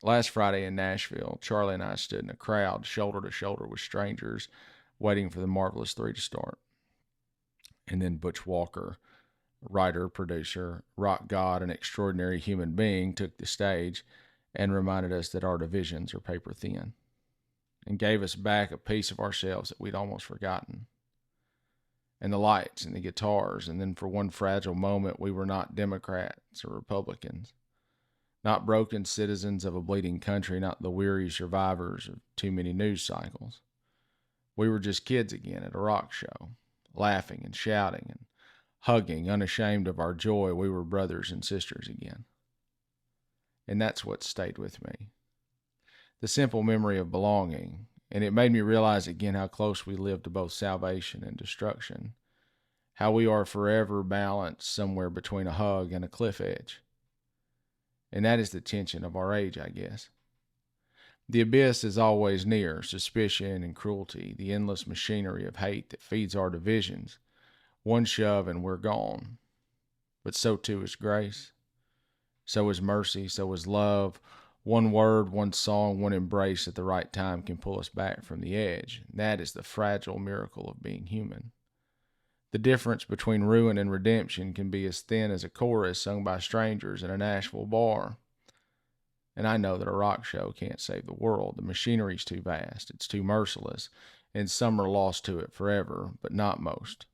Last Friday in Nashville, Charlie and I stood in a crowd, shoulder to shoulder with strangers, waiting for the Marvelous Three to start. And then Butch Walker, writer, producer, rock god, and extraordinary human being, took the stage and reminded us that our divisions are paper thin and gave us back a piece of ourselves that we'd almost forgotten. And the lights and the guitars, and then for one fragile moment, we were not Democrats or Republicans, not broken citizens of a bleeding country, not the weary survivors of too many news cycles. We were just kids again at a rock show, laughing and shouting and hugging, unashamed of our joy. We were brothers and sisters again. And that's what stayed with me. The simple memory of belonging, and it made me realize again how close we live to both salvation and destruction, how we are forever balanced somewhere between a hug and a cliff edge. And that is the tension of our age, I guess. The abyss is always near, suspicion and cruelty, the endless machinery of hate that feeds our divisions. One shove and we're gone. But so too is grace. So is mercy. So is love. One word, one song, one embrace at the right time can pull us back from the edge. That is the fragile miracle of being human. The difference between ruin and redemption can be as thin as a chorus sung by strangers in a Nashville bar. And I know that a rock show can't save the world. The machinery's too vast, it's too merciless, and some are lost to it forever, but not most.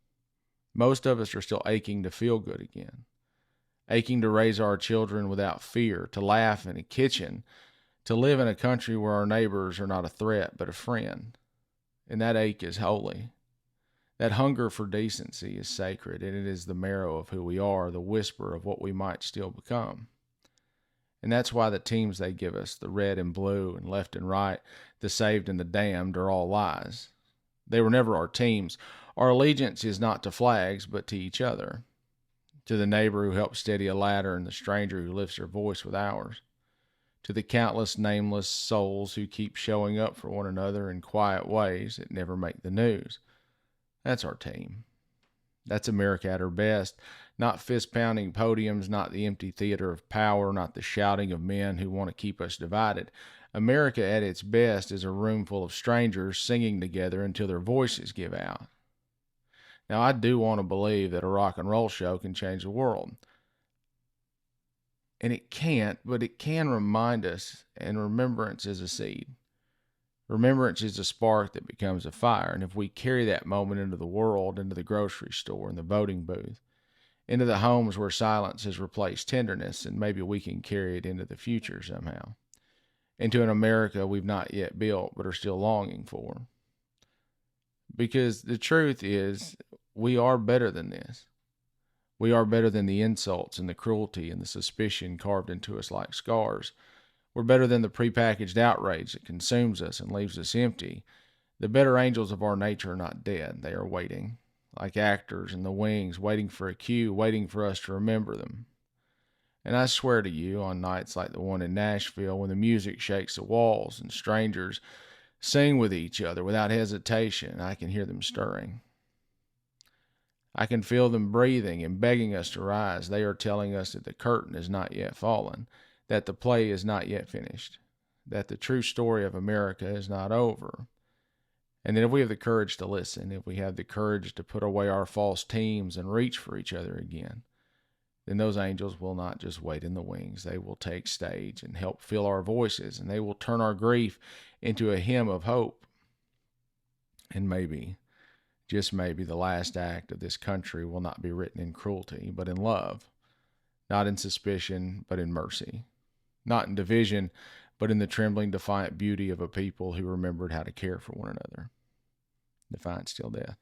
Most of us are still aching to feel good again, aching to raise our children without fear, to laugh in a kitchen, to live in a country where our neighbors are not a threat but a friend. And that ache is holy. That hunger for decency is sacred, and it is the marrow of who we are, the whisper of what we might still become. And that's why the teams they give us, the red and blue and left and right, the saved and the damned, are all lies. They were never our teams. Our allegiance is not to flags, but to each other, to the neighbor who helps steady a ladder and the stranger who lifts her voice with ours, to the countless nameless souls who keep showing up for one another in quiet ways that never make the news. That's our team. That's America at her best. Not fist-pounding podiums, not the empty theater of power, not the shouting of men who want to keep us divided. America at its best is a room full of strangers singing together until their voices give out. Now, I do want to believe that a rock and roll show can change the world. And it can't, but it can remind us, and remembrance is a seed. Remembrance is a spark that becomes a fire. And if we carry that moment into the world, into the grocery store, in the voting booth, into the homes where silence has replaced tenderness, and maybe we can carry it into the future somehow, into an America we've not yet built but are still longing for. Because the truth is, we are better than this. We are better than the insults and the cruelty and the suspicion carved into us like scars. We're better than the prepackaged outrage that consumes us and leaves us empty. The better angels of our nature are not dead. They are waiting, like actors in the wings, waiting for a cue, waiting for us to remember them. And I swear to you, on nights like the one in Nashville, when the music shakes the walls and strangers sing with each other without hesitation, I can hear them stirring. I can feel them breathing and begging us to rise. They are telling us that the curtain is not yet fallen, that the play is not yet finished, that the true story of America is not over. And that if we have the courage to listen, if we have the courage to put away our false teams and reach for each other again, then those angels will not just wait in the wings. They will take stage and help fill our voices, and they will turn our grief into a hymn of hope. And maybe, just maybe, the last act of this country will not be written in cruelty, but in love, not in suspicion, but in mercy, not in division, but in the trembling, defiant beauty of a people who remembered how to care for one another. Defiant still death.